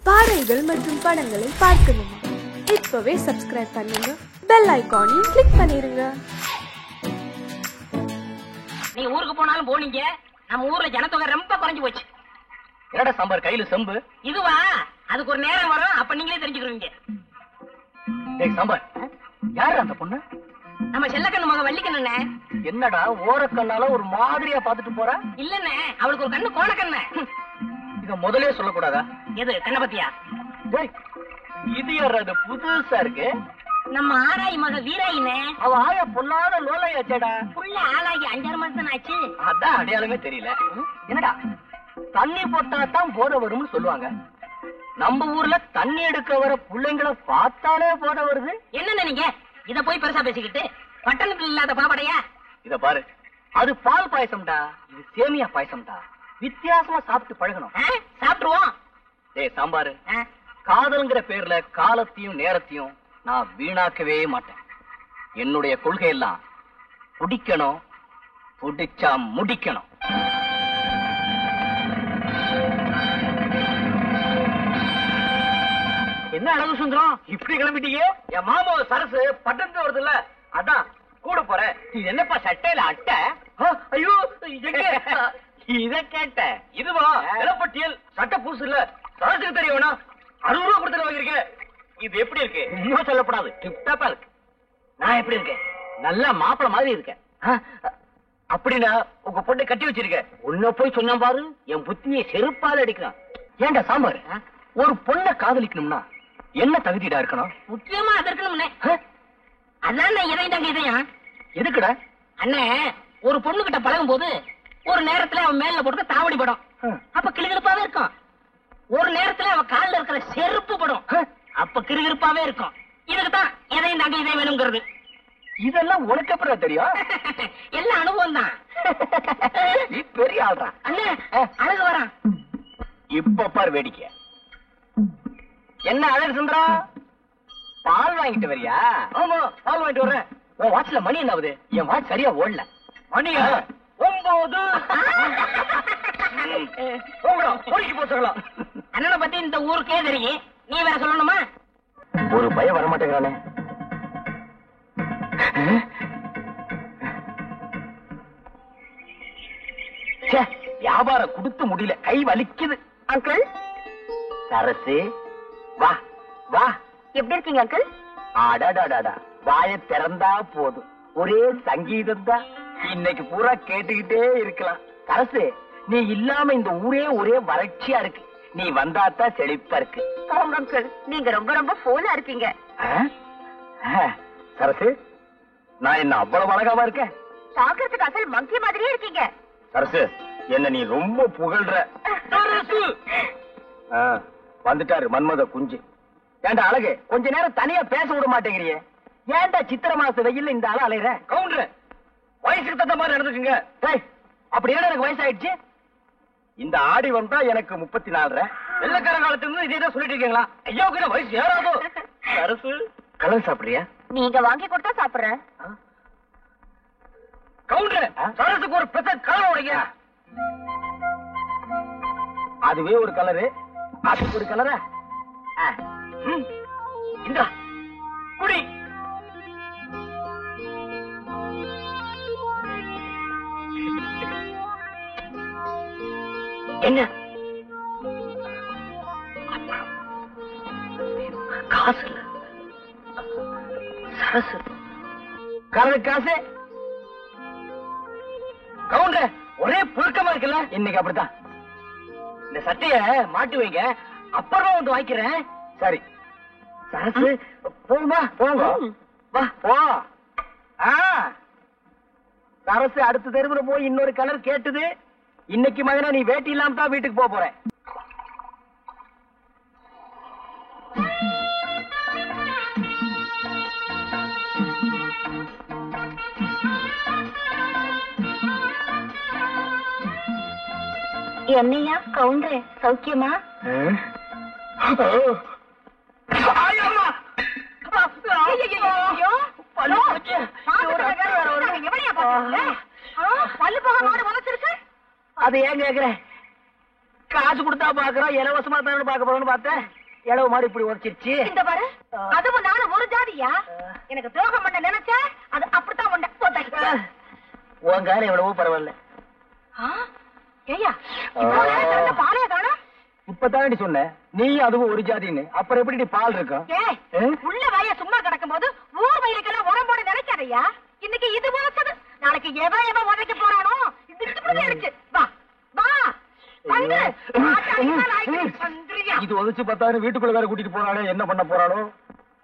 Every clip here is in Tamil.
பாடல்கள் மற்றும் படங்களை பார்க்கணுமா? இப்பவே சப்ஸ்கிரைப் பண்ணுங்க, பெல் ஐகானையும் கிளிக் பண்ணிருங்க. நீ ஊருக்கு போனாலும் போனீங்க, நம்ம ஊர்ல ஜனத்தொகை ரொம்ப குறைஞ்சு போச்சு. என்னடா சாம்பார் கையில செம்பு? இதுவா? அதுக்கு ஒரு நேரம் வரும், அப்ப நீங்களே தெரிஞ்சுக்கிறீங்க. டேய் சாம்பார், யாரு அந்த பொண்ணு? நம்ம செல்லக்கண்ணு மக வள்ளிக்கண்ணே. என்னடா ஓரக்கண்ணால ஒரு மாதிரியா பாத்துட்டு போறா? இல்லண்ணே, அவளுக்கு ஒரு கண்ணு கோணக்கண்ணு. இத முதலே சொல்லக்கூடாதா? எது கண்ண பத்தியா? டேய், இது யாரு? அது புதுசா இருக்கு. நம்ம ஆராய் மக வீராயினே. அவ ஆயா பொல்லாத லோலையாச்சேடா. புள்ள ஆளாகி 5-6 மாசம் ஆச்சு. அதான் அடையாளமே தெரியல. என்னடா தண்ணி போட்டா தான் போத வரும்னு சொல்லுவாங்க. நம்ம ஊர்ல தண்ணி எடுக்க வர பிள்ளைங்களை பார்த்தாலே போத வருது. என்னன்னு நீங்க இத போய் பெருசா பேசிக்கிட்டு, பட்டணத்துல இல்லாத பாவடையா? இத பாரு, அது பால் பாயசம்டா, இது சேமியா பாயசம்டா. வித்தியாசமா சாப்பிட்டு பழகணும். சாப்பிடுவோம். டேய் சாம்பாரு, காதல்ங்கிற பேர்ல காலத்தையும் நேரத்தையும் நான் வீணாக்கவே மாட்டேன். என்னுடைய கொள்கை எல்லாம் பிடிக்கணும், பிடிச்சா முடிக்கணும். என்ன அழகு சுந்தரம், இப்படி கிளம்பிட்டீங்க? என் மாமா சரசு பட்டணத்து வருது இல்ல, அதான் கூட போறேன். இது என்னப்பா சட்டையில அட்டை? ஐயோ, இத கேட்ட இதுவா? நிலப்பட்டியல் சட்டை பூசு இல்ல, சரசுக்கு தெரிய வேணா. 60 ரூபா கொடுத்து வாங்கிருக்கேன். இது எப்படி இருக்கு? இன்னும் சொல்லப்படாது, டிப்டாப்பா இருக்கு. நான் எப்படி இருக்கேன்? நல்ல மாப்பிள மாதிரி இருக்கேன். அப்படின்னா உங்க பொண்ணை கட்டி வச்சிருக்க. உன்ன போய் சொன்ன பாரு, என் புத்தியை செருப்பால அடிக்கிறான். ஏண்டா சாம்பார், ஒரு பொண்ணை காதலிக்கணும்னா என்ன தகுதிடா இருக்கணும்? முக்கியமா அது இருக்கணும்னே. அதான் இதையும் இதையும். எதுக்குடா? அண்ணே, ஒரு பொண்ணு கிட்ட பழகும் போது ஒரு நேரத்துல அவன் மேல போட்டு தாவடி படும், அப்ப கிளுகிருப்பாவே இருக்கும். ஒரு நேரத்துல அவன் காலில் இருக்கிற செருப்பு படும், அப்ப கிருகிருப்பாவே இருக்கும். இதுக்குதான் எதையும் தாண்டி இதை வேணுங்கிறது. இதெல்லாம் உனக்கு அப்புறம் தெரியும். எல்லாம் அனுபவம் தான். நீ பெரிய ஆள்றா. அண்ணே, அழகு வரான். இப்ப பாரு வேடிக்கை. என்ன அழகு சுந்தரா, பால் வாங்கிட்டு வரியா? ஆமா, பால் வாங்கிட்டு வர்றேன். உன் வாட்ச்ல மணி என்ன ஆகுது? என் வாட்ச் சரியா ஓடல. மணியா? 9. போச்சுக்கலாம். அண்ணனை பத்தி இந்த ஊருக்கே தெரியும், நீ வேற சொல்லணுமா? ஒரு பயம் வரமாட்டேங்கிறானே. வியாபாரம் கொடுத்து முடியல, கை வலிக்குது. அங்கிள், சரசு வா வா. எப்படி இருக்கீங்க அங்கிள்? அடாடாடாடா, வாய திறந்தா போதும், ஒரே சங்கீதம் தான். இன்னைக்கு பூரா கேட்டுக்கிட்டே இருக்கலாம். சரசு, நீ இல்லாம இந்த ஊரே ஒரே வறட்சியா இருக்கு. நீ வந்தாத்தான் செழிப்பா இருக்கு. போங்க அங்கிள், நீங்க ரொம்ப ரொம்ப போலா இருக்கீங்க. சரசு, நான் என்ன அவ்வளவு அழகாவா இருக்கேன்? பாக்குறதுக்கு அசல் மங்கி மாதிரியே இருக்கீங்க. சரசு, என்ன நீ ரொம்ப புகழ்ற. வந்துட்டாரு மன்மத குஞ்சு. ஏண்டா அழகு, கொஞ்ச நேரம் தனியா பேச விட மாட்டேங்கிறியே? ஏண்டா சித்திரை மாச வெயில்ல இந்த ஆள அலையற? கவுண்டர், வயசுக்கு தகுந்த மாதிரி நடந்துக்குங்க. அப்படி என்ன எனக்கு வயசாயிடுச்சு? இந்த ஆடி வந்தா எனக்கு 34. வெள்ளக்கார காலத்துல இருந்து இதே தான் சொல்லிட்டு இருக்கீங்களா? ஐயாவுக்கு வயசு ஏறாதோ? சரசு, கலர் சாப்பிடுறியா? நீங்க வாங்கி கொடுத்தா சாப்பிடுறேன். கவுண்டர், சரசுக்கு ஒரு பெத்த கலர் உடைங்க. அதுவே ஒரு கலரு, அதுக்கு ஒரு கலரா? இந்த குடி. என்ன காசு இல்ல சரசு, கலரு காசு. கவுண்டர், ஒரே புழுக்கமா இருக்குல்ல? இன்னைக்கு அப்படித்தான். இந்த சட்டைய மாட்டி வைங்க, அப்புறம் வந்து வாங்கிக்கிறேன். சரி சரசு, போமா போங்க. வா போ. சரசு அடுத்த தெருவுல போய் இன்னொரு கலர் கேட்டுது. இன்னைக்கு மகனா நீ வேட்டி இல்லாம தான் வீட்டுக்கு போக போறேன். என்னையா கவுண்டரே, சௌக்கியமா? அது ஏன் கேக்குற? காசு கொடுத்தா பாக்குறோம், இலவசமா தானே பாக்க போறோம்னு பார்த்தேன். இளவு மாதிரி இப்படி உதச்சிருச்சு. இந்த பாரு, அதுவும் நானும் ஒரு ஜாதியா? எனக்கு துரோகம் பண்ண நினைச்சா அது அப்படித்தான் உண்ட. உன் காலம் எவ்வளவோ பரவாயில்ல. ஏய்யா, பாலைய காணோம். இப்பதானடி சொன்ன நீ அதுவும் ஒரு ஜாதின்னு, அப்புறம் எப்படி பால் இருக்கும்? உள்ள வாய சும்மா கிடக்கும் போது ஊர் வயிறுக்கெல்லாம் உரம் போட நினைக்காதையா. இன்னைக்கு இது உதச்சது, நாளைக்கு எவன் உதைக்க போறானோ இது. வா வா வந்து, இது உதச்சு பார்த்தாரு வீட்டுக்குள்ள வேற கூட்டிட்டு போறாளே, என்ன பண்ண போறாளோ?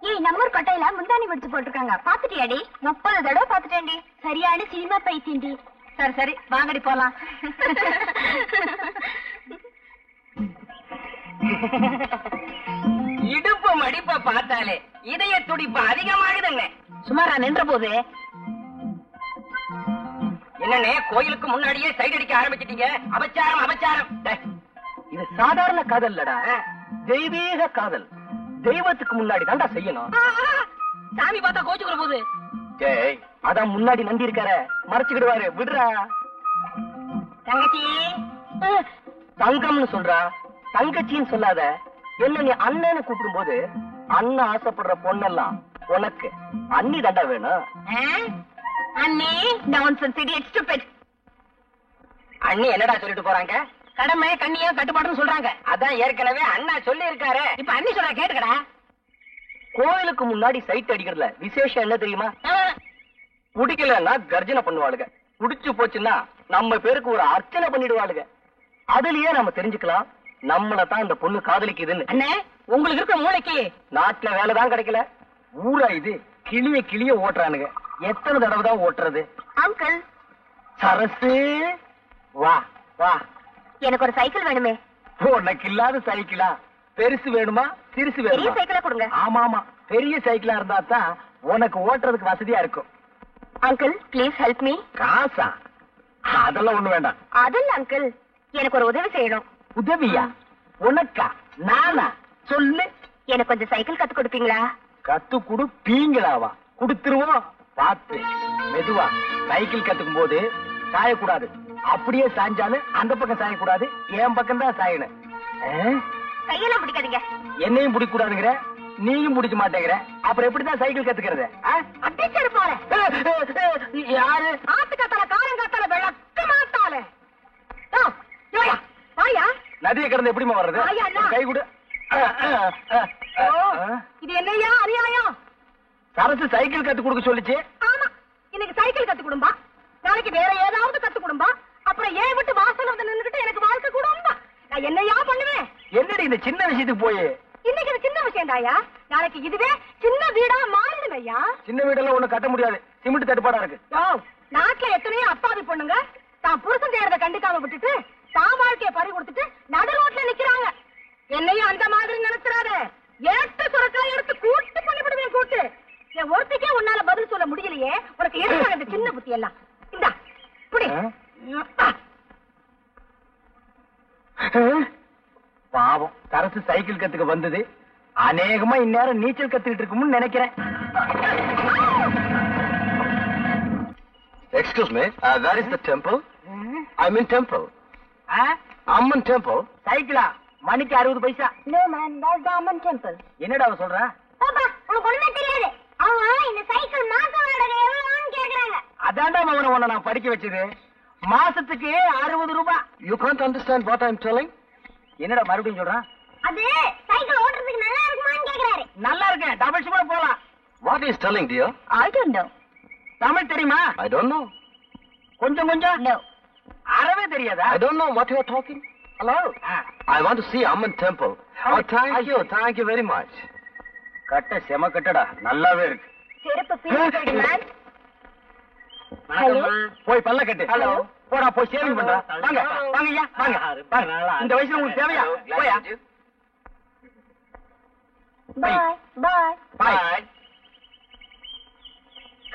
ஏய், நம்மூர் கொட்டையில முந்தானி முடிச்சு போட்டிருக்காங்க, பாத்துட்டியாடி? 30 தடவை பாத்துட்டேன்டி. சரியான சினிமா பைத்தியண்டி. சரி சரி, வாங்கடி போலாம். இடுப்பு மடிப்ப பார்த்தாலே இதய துடிப்பு அதிகமாகுதுங்க. சுமாரா நின்ற போது என்னன்னே கோயிலுக்கு முன்னாடியே சைடு அடிக்க ஆரம்பிச்சிட்டீங்க. அபச்சாரம் அபச்சாரம். இது சாதாரண காதல் இல்லடா, தெய்வீக காதல். தெய்வத்துக்கு முன்னாடி தாண்டா செய்யணும். சாமி பார்த்தா கோச்சுக்கிற போது. டேய், அதான் முன்னாடி நந்தி இருக்கார, மறைச்சுக்கிடுவாரு, விடுறா. தங்கச்சி தங்கம்னு சொல்றா, தங்கச்சின்னு சொல்லாத. என்ன நீ அண்ணன்னு கூப்பிடும் போது அண்ணன் ஆசைப்படுற பொண்ணெல்லாம் உனக்கு அண்ணி தாண்டா வேணும். அண்ணி நான்சென்ஸ் இடியட் ஸ்டூபிட். அண்ணி என்னடா சொல்லிட்டு போறாங்க? கடமை கண்ணியா கட்டுப்பாடுன்னு சொல்றாங்க. அதான் ஏற்கனவே அண்ணா சொல்லி இருக்காரு. இப்ப அண்ணி சொல்ற கேட்டுக்கடா. கோயிலுக்கு முன்னாடி சைட் அடிக்கிறதுல விசேஷம் என்ன தெரியுமா? பிடிக்கலன்னா கர்ஜனை பண்ணுவாளுங்க, புடிச்சு போச்சுன்னா நம்ம பேருக்கு ஒரு அர்ச்சனை பண்ணிடுவாளுங்க. அதுலயே நம்ம தெரிஞ்சுக்கலாம் நம்மள தான் இந்த பொண்ணு காதலிக்குதுன்னு. அண்ணே, உங்களுக்கு இருக்க மூளைக்கு நாட்டுல வேலைதான் கிடைக்கல, ஊரா இது கிளிய கிளிய ஓட்டுறானுங்க. எத்தனை தடவை தான் ஓட்டுறது? அங்கிள், சரசு வா வா. எனக்கு ஒரு சைக்கிள் வேணுமே. உனக்கு இல்லாத சைக்கிளா? பெருசு வேணுமா சிறுசு பெரிய வேணுமா? சைக்கிளா கொடுங்க. ஆமா ஆமா, பெரிய சைக்கிளா இருந்தா தான் உனக்கு ஓட்டுறதுக்கு வசதியா இருக்கும். Uncle, please help me. காசா? அதெல்லாம் ஒண்ணு வேண்டாம். அதில்ல அங்கிள், எனக்கு ஒரு உதவி செய்யணும். உதவியா? உனக்கா? நானா? சொல்லு. எனக்கு கொஞ்சம் சைக்கிள் கத்து கொடுப்பீங்களா? கத்து குடுப்பீங்களாவா? குடுத்துருவோம். பார்த்து மெதுவா. சைக்கிள் கத்துக்கும் போது சாயக்கூடாது. அப்படியே சாஞ்சாலும் அந்த பக்கம் சாயக்கூடாது, என் பக்கம் தான் சாயணும். கையெல்லாம் பிடிக்காதீங்க. என்னையும் பிடிக்க கூடாதுங்கிற, நீயும் பிடிக்க மாட்டேங்கிற, அப்புறம் எப்படிதான் சைக்கிள் கத்துக்கிறது? அடிச்சரு போற. யாரு? ஆத்து கத்தால காரம் கத்தால விளக்க மாட்டால. வாயா. நதியை கடந்து எப்படிமா வர்றது? ஐயா, அண்ணா. கை கொடு. இது என்னையா அநியாயம்? சரசு சைக்கிள் கத்து கொடுக்க சொல்லிச்சு. ஆமா, இன்னைக்கு சைக்கிள் கத்து கொடும்பா, நாளைக்கு வேற ஏதாவது கத்து கொடும்பா, அப்புறம் ஏன் விட்டு வாசல் வந்து நின்னுகிட்டு எனக்கு வாழ்க்கை கொடும்பா. நான் என்னையா பண்ணுவேன்? என்னடி இந்த சின்ன விஷயத்துக்கு போய்? இன்னைக்கு இது சின்ன விஷயம் தாயா, நாளைக்கு இதுவே சின்ன வீடா மாறிடுமையா. சின்ன வீடெல்லாம் ஒண்ணு கட்ட முடியாது, சிமெண்ட் தட்டுப்பாடா இருக்கு. நாட்டுல எத்தனையோ அப்பாவி பொண்ணுங்க தான் புருஷன் செய்யறத கண்டுக்காம விட்டுட்டு தான் வாழ்க்கைய பறி கொடுத்துட்டு நடு ரோட்ல நிக்கிறாங்க. என்னையும் அந்த மாதிரி நினைச்சிடாத. ஏட்டு சுரக்காய் எடுத்து கூட்டு பண்ணிவிடுவேன். கூட்டு என் ஒருத்திக்கே உன்னால பதில் சொல்ல முடியலையே, உனக்கு எதுக்காக இந்த சின்ன புத்தி எல்லாம்? இந்தா புடி. பாவம், சரசு சைக்கிள் கத்துக்க வந்தது அநேகமா இந்நேரம் நீச்சல் கத்துக்கிட்டு இருக்கும்னு நினைக்கிறேன். Excuse me, where is the temple? I'm in temple. Amman temple. சைக்கிளா? மணிக்கு 60 பைசா. No man, that's the Amman temple. என்னடா அவ சொல்றா? பாப்பா, உனக்கு ஒண்ணுமே தெரியாது. அவங்க இந்த சைக்கிள் மாச வாடகை எவ்வளவுன்னு கேக்குறாங்க. அதான்டா மவன உன்னை நான் படிக்க வச்சது. மாசத்துக்கு 60 ரூபாய். You can't understand what I'm telling? என்னடா மறுபடியும் சொல்றான்? அது சைக்கிள் ஓட்டுறதுக்கு நல்லா இருக்குமான்னு கேக்குறாரு. நல்லா இருக்கு, டபுள் கூட போலாம். What is telling, dear? I don't know. Tamil தெரியுமா? I don't know. கொஞ்சம் கொஞ்சம். No. அறவே தெரியாதா? I don't know what you are talking. Hello. I want to see Amman temple. Oh, thank you very much. கட்ட செம கட்டடா, நல்லாவே இருக்கு. செருப்பு பீஸ் மேன். ஹலோ. போய் பல்ல கட்டு. ஹலோ. போடா, போய் சேவிங் பண்றா. வாங்க வாங்க ஐயா, வாங்க. இந்த வயசுல உங்களுக்கு தேவையா? போயா. Bye. Bye. பாய்.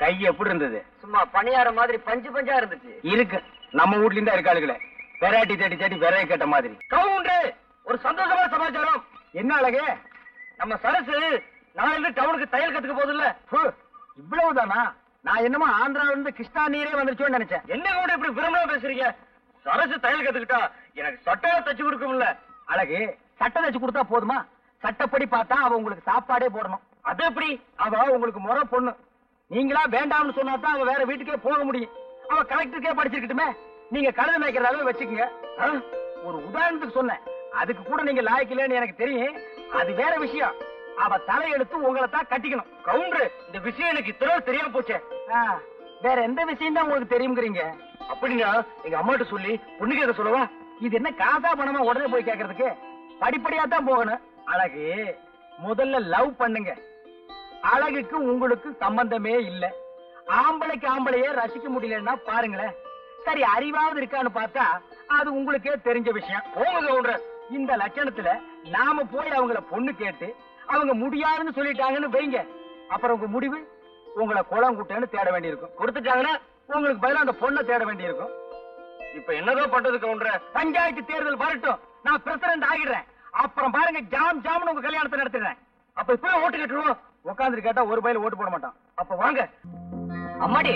கை எப்படி இருந்தது? சும்மா பணியார மாதிரி பஞ்சு பஞ்சா இருந்துச்சு. இருக்கு, நம்ம வீட்ல இருந்தா இருக்காளுங்களே, வெரைட்டி தேடி தேடி விரைய கேட்ட மாதிரி. கவுண்டரு, ஒரு சந்தோஷமான சமாச்சாரம். என்ன அழகு? நம்ம சரசு நாளைக்கு டவுனுக்கு தையல் கத்துக்க போதில்ல. இவ்வளவுதானா? நான் என்னமோ ஆந்திராவில இருந்து கிருஷ்ணா நீரே வந்துருச்சோன்னு நினைச்சேன். என்ன கூட இப்படி விரும்பலாம் பேசுறீங்க? சரசு தையல் கத்துக்கிட்டா எனக்கு சட்டை தச்சு கொடுக்கும்ல. அழகு, சட்டை தச்சு கொடுத்தா போதுமா? சட்டப்படி பார்த்தா அவ உங்களுக்கு சாப்பாடே போடணும். அது எப்படி? அவ உங்களுக்கு முறை பொண்ணு. நீங்களா வேண்டாம்னு சொன்னா தான் அவ வேற வீட்டுக்கே போக முடியும். அவ கலெக்டருக்கே படிச்சிருக்கட்டுமே. நீங்க கழுதை மேய்க்கிறதாவே வச்சுக்கோங்க. ஒரு உதாரணத்துக்கு சொன்னேன். அதுக்கு கூட நீங்க லாய்க்கலன்னு எனக்கு தெரியும். அது வேற விஷயம். அவ தலையெடுத்து உங்களை தான் கட்டிக்கணும். கவுண்டரு, இந்த விஷயம் எனக்கு இத்தனை தெரியாம போச்சே. வேற எந்த விஷயம் தான் உங்களுக்கு தெரியுங்கிறீங்க? அப்படின்னா எங்க அம்மாட்ட சொல்லி பொண்ணு கேட்க சொல்லவா? இது என்ன காசா பணமா உடனே போய் கேக்குறதுக்கு? படிப்படியா தான் போகணும். அழகு, முதல்ல லவ் பண்ணுங்க. அழகுக்கு உங்களுக்கு சம்பந்தமே இல்ல. ஆம்பளைக்கு ஆம்பளையே ரசிக்க முடியலன்னா பாருங்களேன். சரி, அறிவாவது இருக்கான்னு பார்த்தா அது உங்களுக்கே தெரிஞ்ச விஷயம். போங்க கவுண்டர். இந்த லட்சணத்துல நாம போய் அவங்கள பொண்ணு கேட்டு அவங்க முடியாதுன்னு சொல்லிட்டாங்கன்னு வைங்க, அப்புறம் உங்க முடிவு உங்களை குளம் குட்டேன்னு தேட வேண்டியிருக்கும். கொடுத்துட்டாங்கன்னா உங்களுக்கு பதிலா அந்த பொண்ணை தேட வேண்டியிருக்கும். இப்ப என்னதான் பண்றது கவுண்டர்? பஞ்சாயத்து தேர்தல் வரட்டும், நான் பிரசிடண்ட் ஆகிடுறேன். அப்புறம் பாருங்க, ஜாம் ஜாம்னு உங்க கல்யாணத்தை நடத்திடுறேன். அப்ப இப்ப ஓட்டு கேட்டுருவோம். உட்காந்துட்டு கேட்டா ஒரு பையில ஓட்டு போட மாட்டான். அப்ப வாங்க. அம்மாடி,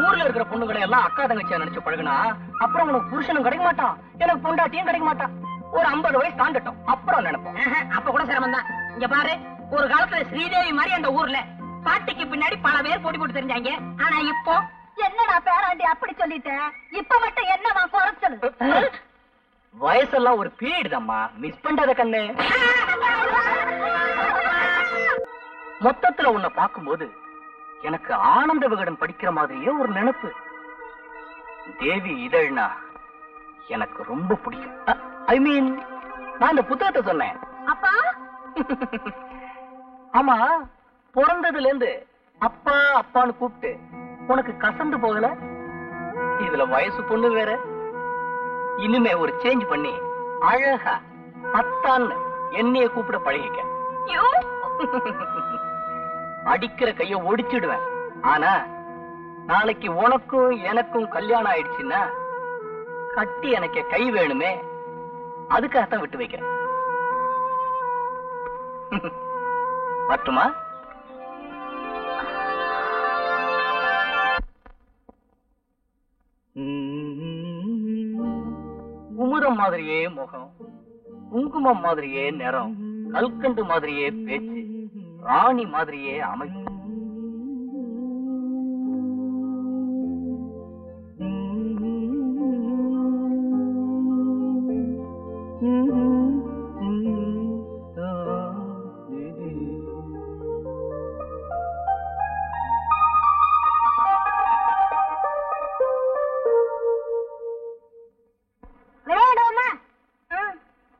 ஊர்ல இருக்கிற பொண்ணுகளை எல்லாம் அக்கா தங்கச்சியா நினைச்சு பழகுனா அப்புறம் உனக்கு புருஷனும் கிடைக்க மாட்டான், எனக்கு பொண்டாட்டியும் கிடைக்க மாட்டான். ஒரு 50 வயசு தாண்டட்டும், அப்புறம் நினைப்போம். அப்ப கூட சிரமம் தான். இங்க பாரு, ஒரு காலத்துல ஸ்ரீதேவி மாதிரி அந்த ஊர்ல பாட்டிக்கு பின்னாடி பல பேர் போட்டி போட்டு தெரிஞ்சாங்க. ஆனா இப்போ என்னடா பேராண்டி அப்படி சொல்லிட்டேன்? இப்ப மட்டும் என்னவா குறைச்சல்? வயசெல்லாம் ஒரு பீரியட் தான்மா, மிஸ் பண்றத கண்ணு. மொத்தத்துல உன்னை பார்க்கும்போது எனக்கு ஆனந்த விகடன் படிக்கிற மாதிரியே ஒரு நினைப்பு. தேவி இதழ்னா எனக்கு ரொம்ப பிடிக்கும். ஐ மீன், நான் இந்த புத்தகத்தை சொன்னேன். அப்பா, ஆமா, பிறந்ததுல இருந்து அப்பா அப்பான்னு கூப்பிட்டு உனக்கு கசந்து போகல? இதுல வயசு பொண்ணு வேற. இனிமே ஒரு சேஞ்ச் பண்ணி அழகா அத்தான்னு என்னைய கூப்பிட பழகிக்க. அடிக்கிற கைய ஒடிச்சிடுவேன். ஆனா நாளைக்கு உனக்கும் எனக்கும் கல்யாணம் ஆயிடுச்சுன்னா கட்டி எனக்கு கை வேணுமே, அதுக்காகத்தான் விட்டு வைக்கிறேன். வரட்டுமா? குமுதம் மாதிரியே முகம், குங்குமம் மாதிரியே நிறம், கல்கண்டு மாதிரியே பேச்சு, ராணி மாதிரியே அமைப்பு. வேணுமா?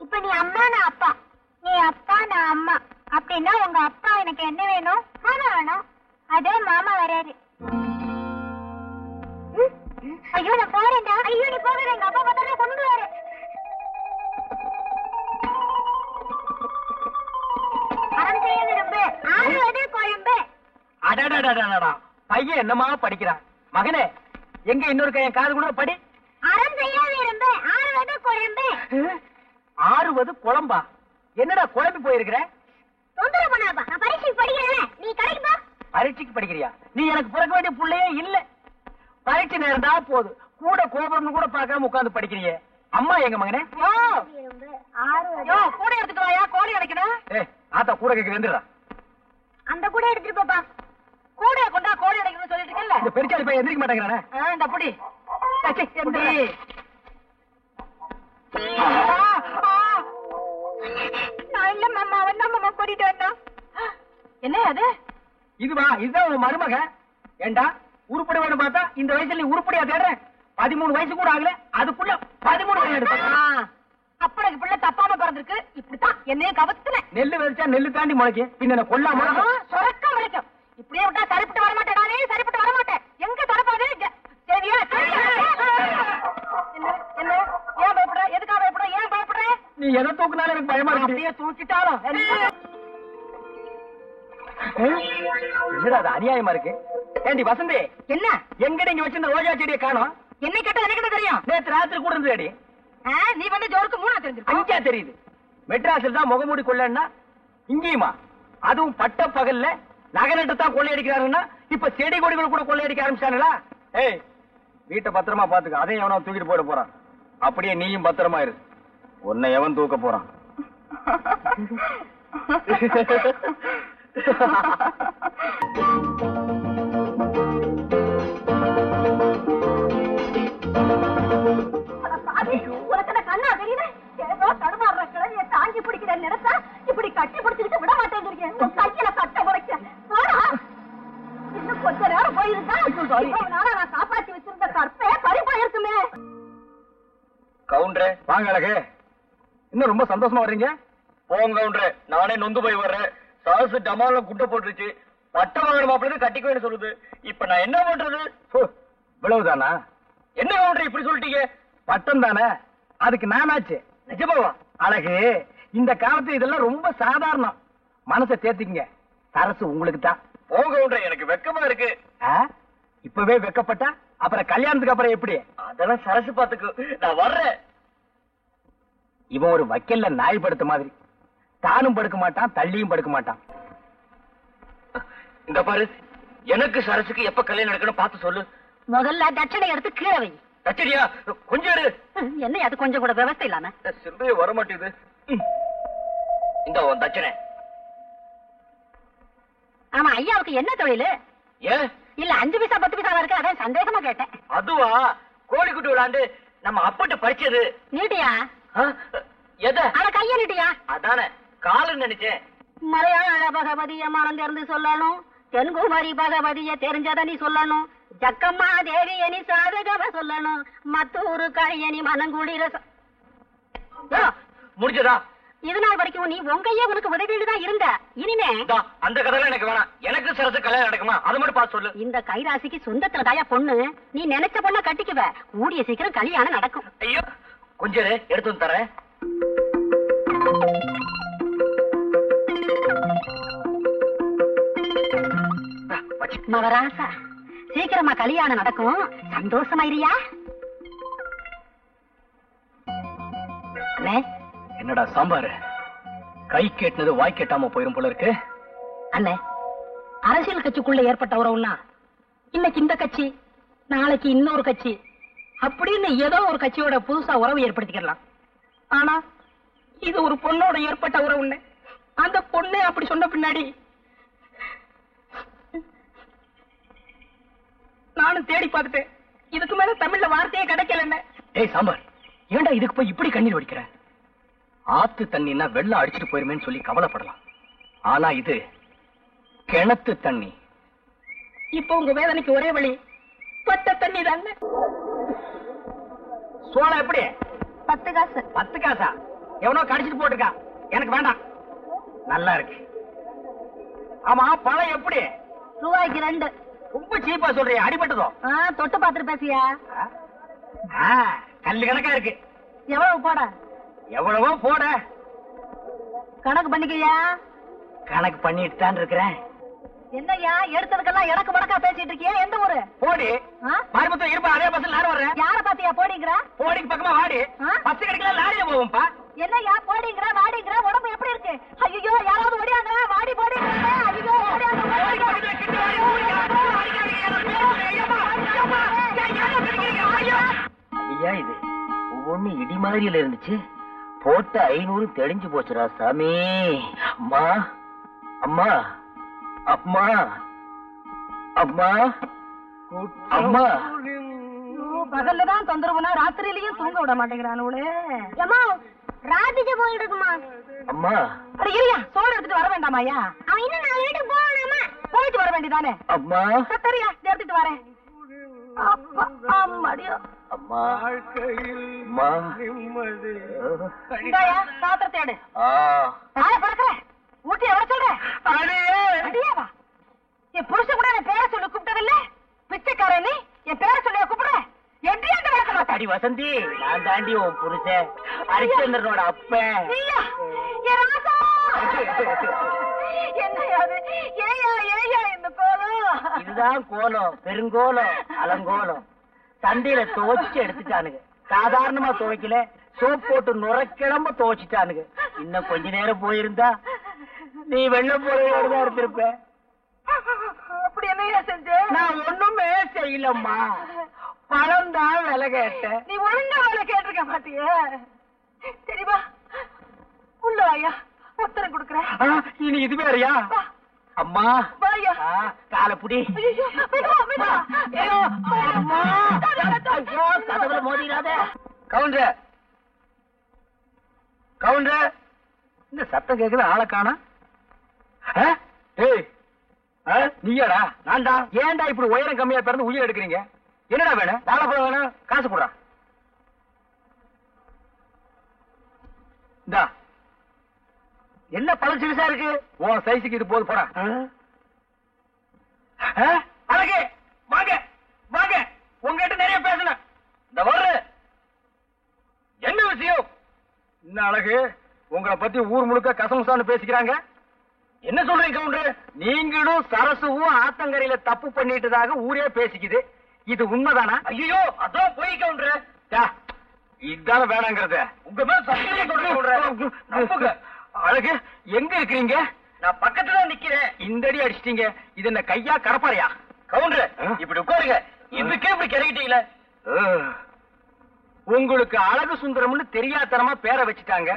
இப்ப நீ அம்மா, நான் அப்பா. நீ அப்பா, நான் அம்மா. அப்படின்னா உங்க அப்பா எனக்கு என்ன வேணும்? மாமா வேணும். அதே மாமா வராரு. ஐயோ, நான் போறேன்டா. ஐயோ, நீ போகிறேன். எங்க அப்பா பார்த்தா கொண்டு வர. அறம் செய்ய விரும்பு, ஆறுவது குழம்பு. அடடடடடா, பையன் என்னமா படிக்கிறான். மகனே, எங்க இன்னொரு கையன் காது கூட படி. அறம் செய்ய விரும்பு, ஆறுவது குழம்பு. ஆறுவது குழம்பா? என்னடா குழம்பி போயிருக்கிற? தொந்தரவு பண்ணாதப்பா, நான் பரீட்சைக்கு படிக்கிறேன். நீ கடைக்கு போ. பரீட்சைக்கு படிக்கிறியா? நீ எனக்கு பிறக்க வேண்டிய புள்ளையே இல்ல. பரீட்சை நேரம் தான் போது, கூட கோபுரம் கூட பார்க்காம உட்கார்ந்து படிக்கிறியே. அம்மா எங்க மகனே? விரும்பு, ஆறுவது. கூட எடுத்துட்டு வாயா, கோழி அடைக்கணும். ஆத்தா கூட கேட்க வந்துடுறா. அந்த கூட எடுத்துட்டு போப்பா. கூட கொண்டா, கோழி அடைக்கணும்னு சொல்லிட்டு இருக்கல. இந்த பெருச்சாலி பையன் எந்திரிக்க மாட்டேங்கிறானே. இந்த அப்படி என்ன அது? இதுவா? இதுதான் உன் மருமக. ஏண்டா உருப்படி வேணும் பார்த்தா இந்த வயசுல நீ உருப்படியா தேடுற? 13 வயசு கூட ஆகல, அதுக்குள்ள 13 வயசு எடுத்த. அப்பனுக்கு பிள்ளை தப்பாம பிறந்திருக்கு. இப்படித்தான் என்னையும் கவத்துல. நெல்லு விதைச்சா நெல்லு தாண்டி முளைக்கும், பின்ன கொல்லாம சொரக்க முளைக்கும். இப்படியே விட்டா சரிப்பட்டு வரமாட்டேன். நானே சரிப்பட்டு வரமாட்டேன். எங்க தரப்பாது? சரியா? என்ன என்ன? ஏன் பயப்படுற? எதுக்காக பயப்படுற? ஏன் பயப்படுற? நீ எதை தூக்குனாலும் எனக்கு பயமா இருக்கு. அப்படியே தூக்கிட்டாலும் என்னடா அது அநியாயமா இருக்கு. ஏண்டி வசந்தி, என்ன? எங்கடி இங்க வச்சிருந்த ரோஜா செடியை காணோம்? என்னை கேட்டா எனக்கு தெரியும். நேத்து ராத்திரி கூட இருந்தது. நீ வந்து ஜோருக்கு 3 தெரிஞ்சிருக்க. 5 தெரியுது. மெட்ராஸில் தான் முகமூடி கொள்ளன்னா இங்கேயுமா? அதுவும் பட்ட பகல்ல நகரத்தை தான் கொள்ளையடிக்கிறாருன்னா இப்ப செடி கொடிகள் கூட கொள்ளையடிக்க ஆரம்பிச்சானுங்களா? ஏய், வீட்டை பத்திரமா பாத்துக்க. அதையும் எவனோ தூக்கிட்டு போயிட போறான். அப்படியே நீயும் பத்திரமா இரு. உன்னை எவன் தூக்க போறான்? உனக்கு கண்ணா தெரியல? ஏதோ தடுமாறுற கிழவிய தாங்கி பிடிக்கிற நினைச்சா இப்படி கட்டி பிடிச்சுக்கிட்டு விட மாட்டேங்கிறீங்க. கையில கட்ட முறைக்க இன்னும் கொஞ்ச நேரம் போயிருந்தா நான் காப்பாத்தி வச்சிருந்த கற்பே பறி போயிருக்குமே. கவுண்டரே வாங்க அழகு. இன்னும் ரொம்ப சந்தோஷமா வர்றீங்க. போங்க கவுண்டரே, நானே நொந்து போய் வர்றேன். சாசு டமால குட்டை போட்டுருச்சு. பட்ட வாங்கின மாப்பிள்ளை கட்டிக்குவேன்னு சொல்லுது. இப்ப நான் என்ன பண்றது? இவ்வளவுதானா? என்ன கவுண்டர் இப்படி சொல்லிட்டீங்க? பட்டம் தானே, அதுக்கு நானாச்சு. நிஜமாவா? அழகு, இந்த காலத்து இதெல்லாம் ரொம்ப சாதாரணம். மனசை தேத்திக்கங்க, சரசு உங்களுக்கு தான். போங்க கவுண்டரே, எனக்கு வெக்கமா இருக்கு. இப்பவே வெக்கப்பட்டா அப்புறம் கல்யாணத்துக்கு அப்புறம் எப்படி? அதெல்லாம் சரசு பாத்துக்கு. நான் வர்றேன். இவன் ஒரு வக்கல்ல நாய் படுத்த மாதிரி. தானும் படுக்க மாட்டான், தள்ளியும் படுக்க மாட்டான். இந்த பாரு, எனக்கு சரசுக்கு எப்ப கல்யாணம் நடக்கணும் பார்த்து சொல்லு. முதல்ல தட்சணை எடுத்து கீழே வை. தச்சடியா? கொஞ்சம் இரு. என்ன அது கொஞ்சம் கூட விவசாய இல்லாம? சிந்தைய வர மாட்டேது. இந்த உன் தச்சனை. ஆமா, ஐயாவுக்கு என்ன தொழில்? ஏன் இல்ல 5 பைசா 10 பைசா இருக்கு, அதான் சந்தேகமா கேட்டேன். அதுவா, கோழிக்குட்டி விளாண்டு நம்ம அப்பட்ட பறிச்சது. நீட்டியா? எத? அட கைய நீட்டியா? அதானே காலுன்னு நினைச்சேன். மலையாள பகவதிய மறந்திருந்து சொல்லணும், தென்குமரி பகவதிய தெரிஞ்சத நீ சொல்லணும், ஜக்கம்மா தேவிய நீ சாதகவ சொல்லணும், மத்தூரு கழிய நீ மனங்குளிர முடிஞ்சதா? இது நாள் வரைக்கும் நீ உங்கையே உனக்கு உதவிட்டு தான் இருந்த. இனிமே அந்த கதையில எனக்கு வேணாம். எனக்கு சரசு கல்யாணம் நடக்குமா அது மட்டும் பார்த்து சொல்லு. இந்த கைராசிக்கு சொந்தத்துல தாயா பொண்ணு. நீ நினைச்ச பொண்ண கட்டிக்குவ. கூடிய சீக்கிரம் கல்யாணம் நடக்கும். ஐயோ, கொஞ்சம் எடுத்து வந்து தரேன். மகராசா, சீக்கிரமா கல்யாணம் நடக்கும். சந்தோஷமாயிரியா? என்னடா சாம்பார், கை கேட்டினது வாய் கேட்டாம போயிரும் போல இருக்கு. அண்ணே, அரசியல் கட்சிக்குள்ள ஏற்பட்ட உறவுன்னா இன்னைக்கு இந்த கட்சி, நாளைக்கு இன்னொரு கட்சி அப்படின்னு ஏதோ ஒரு கட்சியோட புதுசா உறவு ஏற்படுத்திக்கலாம். ஆனா இது ஒரு பொண்ணோட ஏற்பட்ட உறவுன்னு அந்த பொண்ணு அப்படி சொன்ன பின்னாடி நானும் தேடி பார்த்துட்டேன். இதுக்கு மேல தமிழ்ல வார்த்தையே கிடைக்கல. ஏய் சாம்பார், ஏண்டா இதுக்கு போய் இப்படி கண்ணீர் வடிக்கிற? ஆத்து தண்ணின்னா வெள்ளம் அடிச்சுட்டு போயிருமேன்னு சொல்லி கவலைப்படலாம். ஆனா இது கிணத்து தண்ணி. இப்ப உங்க வேதனைக்கு ஒரே வழி பட்ட தண்ணி தாங்க. சோளம் எப்படி? 10 காசு. 10 காசா? எவனோ கடிச்சிட்டு போட்டுருக்கா, எனக்கு வேண்டாம். நல்லா இருக்கு. ஆமா, பழம் எப்படி? ரூபாய்க்கு 2. ரொம்ப சீப்பா சொல்றியா? அடிபட்டதோ? தொட்டு பாத்துட்டு பேசியா? கல்லு கணக்கா இருக்கு. எவ்வளவு போட? எவ்வளவோ போட. கணக்கு பண்ணிக்கையா? கணக்கு பண்ணிட்டு தான் இருக்கிறேன். என்னையா எடுத்ததுக்கெல்லாம் எனக்கு முடக்கா பேசிட்டு இருக்கியா? எந்த ஊரு? போடி. மறுபடியும் இருப்பா, அதே பஸ்ல நானும் வர்றேன். யார பாத்தியா போடிங்கிற? போடிக்கு பக்கமா வாடி. பஸ் கிடைக்கல, லாரியில போவோம்ப்பா. என்னையா போடிங்கிற வாடிங்கிற? உடம்பு எப்படி இருக்கு? ஐயோ, யாராவது ஓடியாங்க. வாடி போடிங்கிற. ஐயோ, ஐயா, இது ஒவ்வொன்னு இடி மாதிரியில இருந்துச்சு. போட்ட 500 தெளிஞ்சு போச்சுரா சாமி. அம்மா அம்மா அம்மா அம்மா அம்மா. பகல்லதான் தொந்தரவுனா ராத்திரியிலயும் தூங்க விட மாட்டேங்கிறானே. ராத்திரி போயிட்டு இருக்குமா? அம்மா, அட இல்லையா, சோறு எடுத்துட்டு வர வேண்டாமாயா? அவன் இன்னும் 4 வீட்டுக்கு போகணுமா? போயிட்டு வர வேண்டியதானே? அம்மா சரியா, எடுத்துட்டு வரேன். அப்பா, அம்மாடியோ. அம்மா அம்மா. இந்தாயா, பாத்திரத்தை எடு. பறக்கிறேன். ஊட்டி எவ்வளவு சொல்றேன்? அடியாவா? என் புருஷன் கூட என் பேரை சொல்லி கூப்பிட்டதில்ல. பிச்சைக்காரன் நீ என் பேரை சொல்லி கூப்பிடுற? எப்படியாண்டு வளர்க்க மாட்டேன். அடி வசந்தி, நான் தாண்டி உன் புருஷன் ஹரிச்சந்திரனோட அப்பன். நீயா? என் ராசா! என்னையாது? ஏயா ஏயா இந்த கோலம்? இதுதான் கோலம், பெருங்கோலம், அலங்கோலம். சந்தையில துவைச்சு எடுத்துட்டானுங்க. சாதாரணமா துவைக்கல, சோப் போட்டு நுரைக்கிழம்ப துவைச்சிட்டானுங்க. இன்னும் கொஞ்ச நேரம் போயிருந்தா நீ வெள்ளம் போறதோடதான் இருந்திருப்ப. அப்படி என்னையா செஞ்ச? நான் ஒண்ணுமே செய்யலம்மா. பணம் தான் விலை கேட்டேன். நீ ஒழுங்கா வேலை கேட்டிருக்க மாட்டியே. தெரியுமா உள்ள ஐயா உத்தரம் கொடுக்குறேன். இனி இது வேறையா? அம்மா வாயா காலப்புடி. கதவுல மோதிராத. கவுண்டர் கவுண்டர், இந்த சத்தம் கேக்குது, ஆளை காணா. ஏய் நீயாடா? நான்டா. ஏன்டா இப்படி உயரம் கம்மியா பிறந்து உயிர் எடுக்கிறீங்க? என்னடா வேணும்? வாழைப்பழம் வேணும், காசு போடுறா. இந்தா. என்ன பழம் சிறுசா இருக்கு? உன் சைஸுக்கு இது போது போடா. அழகு வாங்க வாங்க, உங்ககிட்ட நிறைய பேசணும். இந்த வர்ற என்ன விஷயம்? என்ன அழகு, உங்களை பத்தி ஊர் முழுக்க கசமுசான்னு பேசிக்கிறாங்க. என்ன சொல்றீங்க கவுண்டர்? நீங்களும் சரசுவும் ஆத்தங்கரையில தப்பு பண்ணிட்டதாக ஊரே பேசிக்குது. இது உண்மைதானா? ஐயோ அதான் போய் கவுண்டர். இதான வேணாங்கிறத உங்க மேல சத்தியம் சொல்றேன். அழகு எங்க இருக்கிறீங்க? நான் பக்கத்துல நிக்கிறேன். இந்த அடி அடிச்சிட்டீங்க. இது என்ன கையா கடப்பாறையா? கவுண்டர் இப்படி உட்காருங்க. இதுக்கே இப்படி கிடைக்கிட்டீங்களே. உங்களுக்கு அழகு சுந்தரம்னு தெரியாதனமா பேரை வச்சுட்டாங்க.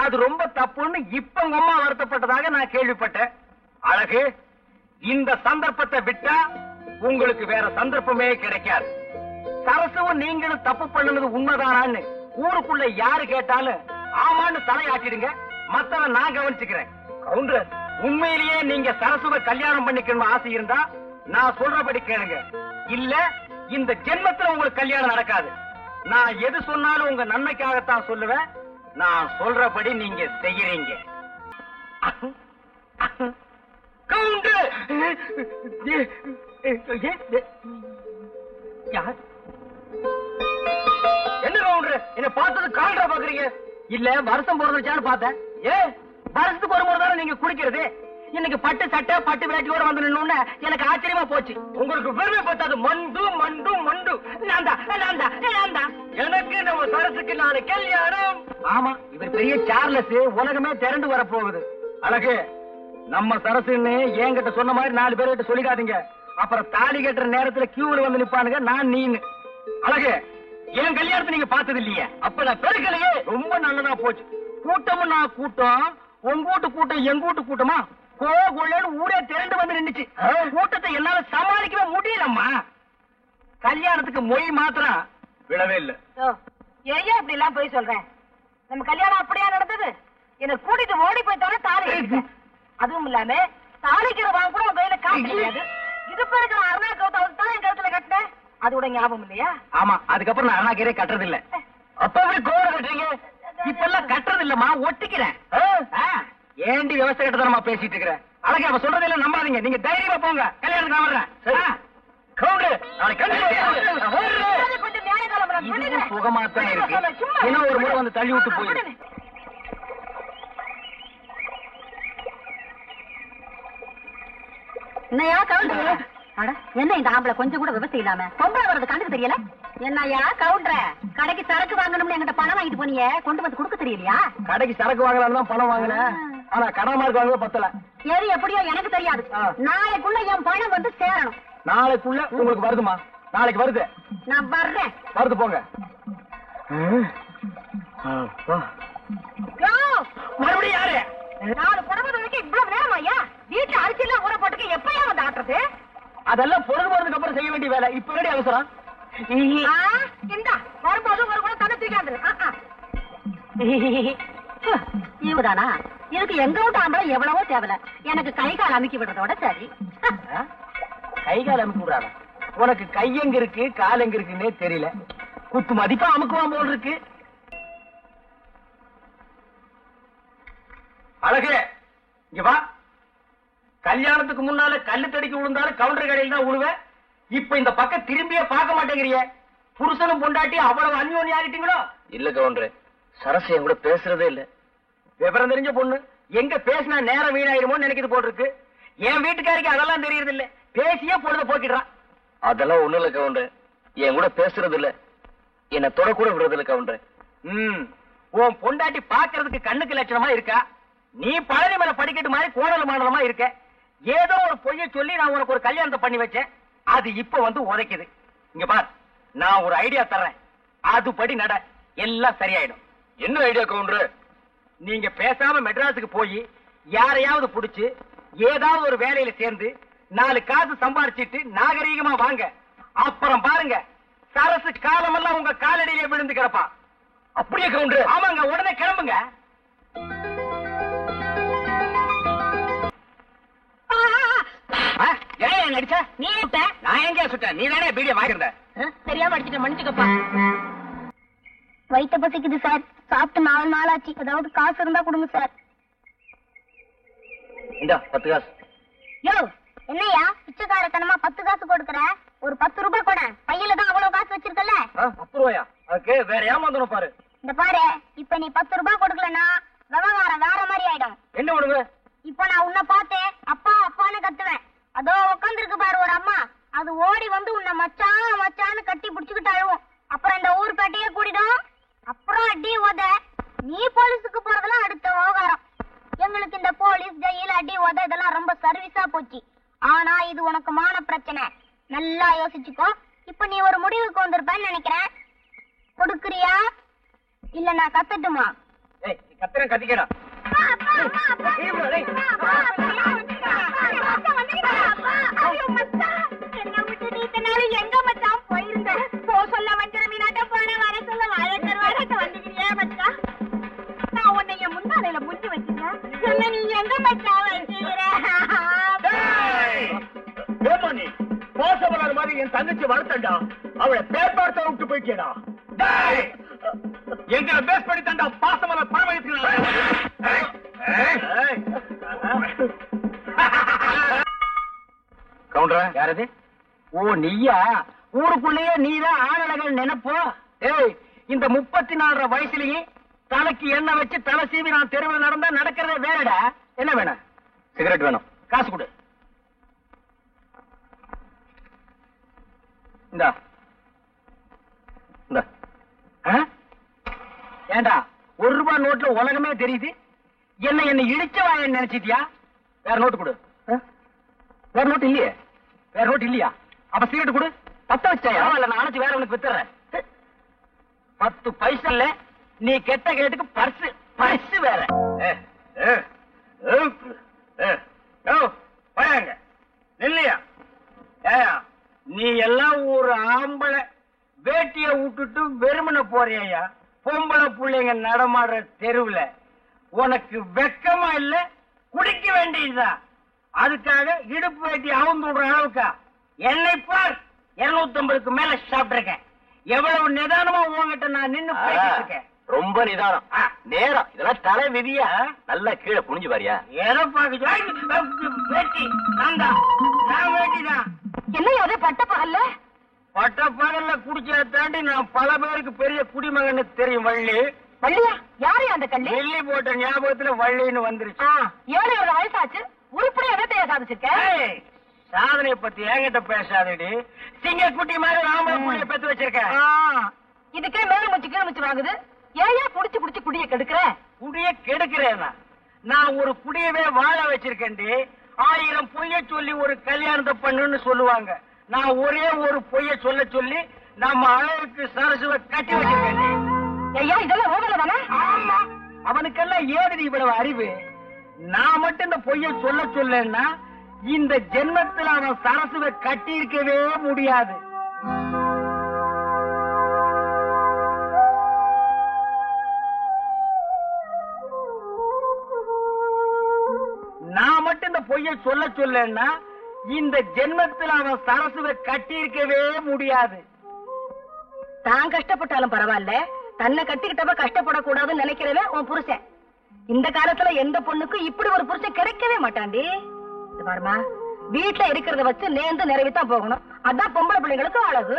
அது ரொம்ப தப்புன்னு இப்ப உங்க அம்மா வருத்தப்பட்டதாக நான் கேள்விப்பட்டேன். அழகு, இந்த சந்தர்ப்பத்தை விட்டா உங்களுக்கு வேற சந்தர்ப்பமே கிடைக்காது. சரசுவும் நீங்களும் தப்பு பண்ணுனது உண்மைதானான்னு ஊருக்குள்ள யாரு கேட்டாலும் ஆமான்னு தலையாட்டிடுங்க. மத்தவ நான் கவனிச்சுக்கிறேன். கவுண்டர், உண்மையிலேயே நீங்க சரசுவை கல்யாணம் பண்ணிக்கணும் ஆசை இருந்தா நான் சொல்றபடி கேளுங்க. இல்ல இந்த ஜென்மத்துல உங்களுக்கு கல்யாணம் நடக்காது. நான் எது சொன்னாலும் உங்க நன்மைக்காகத்தான் சொல்லுவேன். நான் சொல்றபடி நீங்க செய்யறீங்க. கவுண்டர், என்ன கவுண்டர் என்ன பார்த்தது கால்ரா பாக்குறீங்க? இல்ல வருஷம் பிறந்துச்சான்னு பார்த்தேன். வருஷத்துக்கு ஒரு முறை தானே நீங்க குடிக்கிறது. இன்னைக்கு பட்டு சட்டை பட்டு வேட்டியோட வந்து நின்னு எனக்கு ஆச்சரியமா போச்சு. உங்களுக்கு பெருமை பத்தாது. மண்டு மண்டு மண்டு. எனக்கு நம்ம சரசுக்கு நாளை கல்யாணம். ஆமா, இவர் பெரிய சார்லஸ். உலகமே திரண்டு வர போகுது. அழகு, நம்ம சரசுன்னு என்கிட்ட சொன்ன மாதிரி 4 பேர்கிட்ட சொல்லிக்காதீங்க. அப்புறம் தாலி கட்டுற நேரத்துல கியூல வந்து நிப்பானுங்க நான் நீன்னு. அழகு, என் கல்யாணத்தை நீங்க பார்த்தது இல்லையே. அப்ப நான் பெருக்கலையே. ரொம்ப நல்லதா போச்சு. கூட்டமும் நான் கூட்டம், உங்க வீட்டு கூட்டம் எங்க வீட்டு கூட்டமா கோகுள்ளன்னு ஊரே திரண்டு வந்து நின்னுச்சு. கூட்டத்தை என்னால சமாளிக்கவே முடியலம்மா. கல்யாணத்துக்கு மொய் மாத்திரம் விடவே இல்ல. ஏன் இப்படி எல்லாம் போய் சொல்றேன்? நம்ம கல்யாணம் அப்படியா நடந்தது? என்ன கூட்டிட்டு ஓடி போயிட்டோட தாலி. அதுவும் இல்லாம தாலிக்கிற வாங்க கூட உங்க கையில காசு கிடையாது. இது பிறகு அருணா கௌதம் தான் என் கழுத்துல கட்டினேன். அதோட ஞாபகம் இல்லையா? ஆமா, அதுக்கப்புறம் நான் அருணா கீரை கட்டுறது இல்ல. அப்ப கோர கட்டுறீங்க? இப்ப எல்லாம் கட்டுறது இல்லம்மா, ஒட்டிக்கிறேன். ஏண்டி விவசாய கட்டதனமா பேசிட்டு இருக்கிற? அழகே, அவ சொல்றது எல்லாம் நம்பாதீங்க. நீங்க தைரியமா போங்க. கல்யாணத்துக்கு நான் வர்றேன். கவுண்டர், நாளைக்கு சுகமாத்தான் இருக்கு. இன்னும் ஒரு முறை வந்து தள்ளி விட்டு போயிடு. என்னையா கவுண்டர்? என்ன இந்த ஆம்பளை கொஞ்சம் கூட விவசாயம் இல்லாம பொம்பளை வர்றது கண்டுக்கு தெரியல? என்னையா கவுண்டர், கடைக்கு சரக்கு வாங்கணும்னு என்கிட்ட பணம் வாங்கிட்டு போனீங்க, கொண்டு வந்து கொடுக்க தெரியலையா? கடைக்கு சரக்கு வாங்கலாம் தான் பணம் வாங்கினேன். ஆனா கடை மார்க் வாங்க பத்தல. எது எப்படியோ எனக்கு தெரியாது. நாளைக்குள்ள என் பணம் வந்து சேரணும். நாளைக்குள்ள உங்களுக்கு வருதுமா? நாளைக்கு வருது. நான் வர்றேன். வருது, போங்க. மறுபடியும் யாரு? 4 புடவை துவைக்க இவ்வளவு நேரம் ஐயா? வீட்டுல அரிசி எல்லாம் ஊற போட்டுக்க எப்பயா வந்து ஆட்டுறது? அதெல்லாம் பொழுது போறதுக்கு அப்புறம் செய்ய வேண்டிய வேலை. இப்ப ரெடி அவசரம். இந்தா வரும்போது ஒரு கூட தண்ணி தூக்காது. இவதானா? இதுக்கு எங்க விட்டு ஆம்பளை எவ்வளவோ தேவையில்ல. எனக்கு கை கால் அமுக்கி விடுறதோட சரி. கை கால் அமுக்கி விடுறாங்க? உனக்கு கை எங்க இருக்கு கால் எங்க இருக்குன்னே தெரியல. குத்து மதிப்பா அமுக்குவான் போல் இருக்கு. அழகு, இங்க வா. கல்யாணத்துக்கு முன்னால கல்லு தடிக்கு விழுந்தாலும் கவுண்டர் கடையில் தான் விழுவேன். இப்ப இந்த பக்கம் திரும்பியே பார்க்க மாட்டேங்கிறிய. புருஷனும் பொண்டாட்டி அவ்வளவு அந்யோன்யம் ஆகிட்டீங்களோ? இல்ல கவுண்டர், சரசு என் கூட பேசுறதே இல்ல. விவரம் தெரிஞ்ச பொண்ணு, எங்க பேசினா நேரம் வீணாயிருமோன்னு நினைக்கிறது போட்டிருக்கு. என் வீட்டுக்காரிக்கு அதெல்லாம் தெரியறது இல்ல. பேசியே பொழுத போக்கிடுறான். அதெல்லாம் ஒண்ணு இல்ல கவுண்டர், என் கூட பேசுறது இல்ல, என்ன தொட கூட விடுறது இல்ல கவுண்டர். உன் பொண்டாட்டி பாக்குறதுக்கு கண்ணுக்கு லட்சணமா இருக்கா. நீ பழனி மேல படிக்கட்டு மாதிரி கோணல் மாடலமா இருக்க. ஏதோ ஒரு பொய்ய சொல்லி நான் உனக்கு ஒரு கல்யாணத்தை பண்ணி வச்சேன். அது இப்ப வந்து உதைக்குது. இங்க பார், நான் ஒரு ஐடியா தர்றேன், அதுபடி நட, எல்லாம் சரியாயிடும். என்ன ஐடியா கவுண்டர்? நீங்க பேசாம மெட்ராஸுக்கு போய் யாரையாவது புடிச்சு ஏதாவது ஒரு வேலையில சேர்ந்து 4 காசு சம்பாரிச்சிட்டு நாகரீகமா வாங்க. அப்புறம் பாருங்க, சரசு காலமெல்லாம் உங்க காலடியிலே விழுந்து கிடப்பா. அப்படியே கவுண்டர்? ஆமாங்க, உடனே கிளம்புங்க. ஏன் நடிச்சா நீ விட்ட? நான் எங்க சுட்டேன்? நீ தானே பீடிய வாங்கிருந்த. தெரியாம அடிச்சுட்ட, மன்னிச்சுக்கப்பா. வயிற்று பசிக்குது சார், சாப்பிட்டு 4 நாள் ஆச்சு. ஏதாவது காசு இருந்தா கொடுங்க சார். இந்த 10 காசு. யோ, என்னையா பிச்சைக்காரத்தனமா 10 காசு கொடுக்கற? ஒரு 10 ரூபாய் கூட. பையில தான் அவ்வளவு காசு வச்சிருக்கல. 10 ரூபாயா? அதுக்கு வேற ஏமாந்தணும் பாரு. இந்த பாரு, இப்ப நீ 10 ரூபாய் கொடுக்கலன்னா விவகாரம் வேற மாதிரி ஆயிடும். என்ன பண்ணுவ? இப்ப நான் உன்னை பார்த்தேன், அப்பா அப்பான்னு கத்துவேன். அதோ உட்காந்துருக்கு பாரு ஒரு அம்மா, அது ஓடி வந்து உன்னை மச்சான் மச்சான்னு கட்டி புடிச்சுக்கிட்டு அழுவும். அப்புறம் இந்த ஊர் பேட்டையே கூடிடும். அப்புறம் அடி உத. நீ போலீஸுக்கு போறதெல்லாம் அடுத்த விவகாரம். எங்களுக்கு இந்த போலீஸ், ஜெயில், அடி உத இதெல்லாம் ரொம்ப சர்வீஸா போச்சு. ஆனா இது உனக்கு மான பிரச்சனை. நல்லா யோசிச்சுக்கோ. இப்ப நீ ஒரு முடிவுக்கு வந்திருப்பேன்னு நினைக்கிறேன். கொடுக்குறியா இல்ல நான் கத்தட்டுமா? ஏய், கத்துறேன், கத்திக்கடா. எங்க மச்சான் போயிருந்த? போ சொல்ல வஞ்சர மீனாட்ட போன, வர சொல்ல வாழ வந்துக்கிறியா மச்சான்? நான் உன்னை என் முன்னாலையில முட்டி வச்சிருந்தேன். என்ன நீ எங்க மச்சான் வச்சிருக்கிற? நீ பாசமலர் மாதிரி என் தங்கச்சி வளர்த்தண்டா, அவளை பேப்பார்த்த விட்டு போயிட்டா. எங்களை பேஸ் பண்ணி தண்டா பாசமலர் பரமயத்துக்கு. கவுண்டர் யாரது? ஓ, நீயா? ஊருக்குள்ளேயே நீதான் ஆனழகன் நினைப்போ? ஏய், இந்த 34 வயசுலயே தலைக்கு எண்ணெய் வச்சு தலை சீவி நான் தெருவில் நடந்தா நடக்கிறதே வேறடா. என்ன வேணும்? சிகரெட் வேணும். காசு கொடு. இந்தா. இந்த ஏண்டா, 1 ரூபாய் நோட்ல உலகமே தெரியுது. என்ன இழிச்சவாய நினைச்சிட்டியா? வேற நோட்டு கொடு. வேற நோட்டு இல்லையே? வேற நோட்டு இல்லையா? அப்ப சிகரெட் கொடு. 10 வச்சாயா? இல்ல, நான் அணைச்சு வேற உனக்கு வித்துறேன். 10 பைசா இல்ல, நீ கெட்ட கேட்டுக்கு பர்ஸ் வேற. இல்லையா? நீ எல்லாம் ஒரு ஆம்பளை வேட்டிய விட்டுட்டு வெறுமனை போறியா? பொம்பளை பிள்ளைங்க நடமாடுற தெருவுல உனக்கு வெக்கமா இல்ல? குடிக்க வேண்டியதுதான். அதுக்காக இடுப்பு வேட்டி அவுந்து விடுற அளவுக்கா? என்னை பார், 250க்கு மேல சாப்பிட்டு இருக்கேன். எவ்வளவு நிதானமா உங்ககிட்ட நான் நின்னு பேசிட்டு இருக்கேன். ரொம்ப நிதானம், நேரம். இதெல்லாம் தலை விதியா? நல்லா கீழே குனிஞ்சு பாரியா? எதை பாக்க வேட்டி? நான் வேட்டிதான். என்ன அதே பட்ட பகல்ல? பட்ட பகல்ல குடிச்சத தாண்டி நான் பல பேருக்கு பெரிய குடிமகன்னு தெரியும். வள்ளி. வள்ளியா? யாரு அந்த கள்ளி? வெள்ளி போட்ட ஞாபகத்துல வள்ளின்னு வந்துருச்சு. 7 வயசாச்சு, உருப்படி எதத்தைய சாதிச்சிருக்க? சாதனைய பத்தி என்கிட்ட பேசாதடி. சிங்கக்குட்டி மாதிரி ராமல புள்ளிய பெத்து வச்சிருக்கேன். இதுக்கே மேல முச்சு கீழ் முச்சு வாங்குது. ஏயா புடிச்சு புடிச்சு குடிய கெடுக்கிற? குடிய கெடுக்கிறேன்னா? நான் ஒரு குடியவே வாழ வச்சிருக்கேன்டி. 1000 பொய்ய சொல்லி ஒரு கல்யாணத்தை பண்ணுன்னு சொல்லுவாங்க. நான் ஒரே ஒரு பொய்ய சொல்லி நம்ம அழகுக்கு சரசுவ கட்டி வச்சிருக்கேன்டி. ஐயா, இதெல்லாம் ஓடல தானே? ஆமா, அவனுக்கெல்லாம் ஏது இவ்வளவு அறிவு? நான் மட்டும் இந்த பொய்ய சொல்லன்னா இந்த ஜென்மத்தில் அவன் சரசுவை கட்டி இருக்கவே முடியாது. நான் மட்டும் இந்த பொய்ய சொல்லன்னா இந்த ஜென்மத்தில் அவன் சரசுவை கட்டி இருக்கவே முடியாது. தான் கஷ்டப்பட்டாலும் பரவாயில்ல, தன்னை கட்டிக்கிட்டப்ப கஷ்டப்படக்கூடாதுன்னு நினைக்கிறவன் உன் புருஷன். இந்த காலத்துல எந்த பொண்ணுக்கும் இப்படி ஒரு புருஷன் கிடைக்கவே மாட்டாண்டி. பாருமா, வீட்டுல இருக்கிறத வச்சு நேர்ந்து நிறைவேத்தான் போகணும். அதான் பொம்பளை பிள்ளைங்களுக்கு அழகு.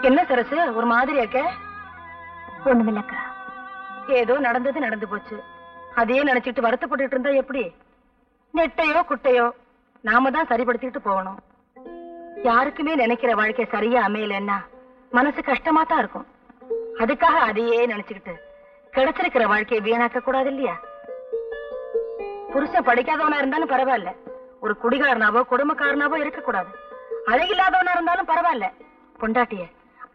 என்ன சரசு ஒரு மாதிரி இருக்க? ஒண்ணுமில்லக்கா. ஏதோ நடந்தது நடந்து போச்சு. அதையே நினைச்சிட்டு வருத்தப்பட்டு இருந்தா எப்படி? நெட்டையோ குட்டையோ நாம தான் சரிப்படுத்திட்டு போகணும். யாருக்குமே நினைக்கிற வாழ்க்கை சரியா அமையலன்னா மனசு கஷ்டமா தான் இருக்கும். அதுக்காக அதையே நினைச்சுக்கிட்டு கிடைச்சிருக்கிற வாழ்க்கையை வீணாக்க கூடாது இல்லையா? புருஷன் படிக்காதவனா இருந்தாலும் பரவாயில்ல, ஒரு குடிகாரனாவோ கொடுமைக்காரனாவோ இருக்க கூடாது. அழகில்லாதவனா இருந்தாலும் பரவாயில்ல, பொண்டாட்டிய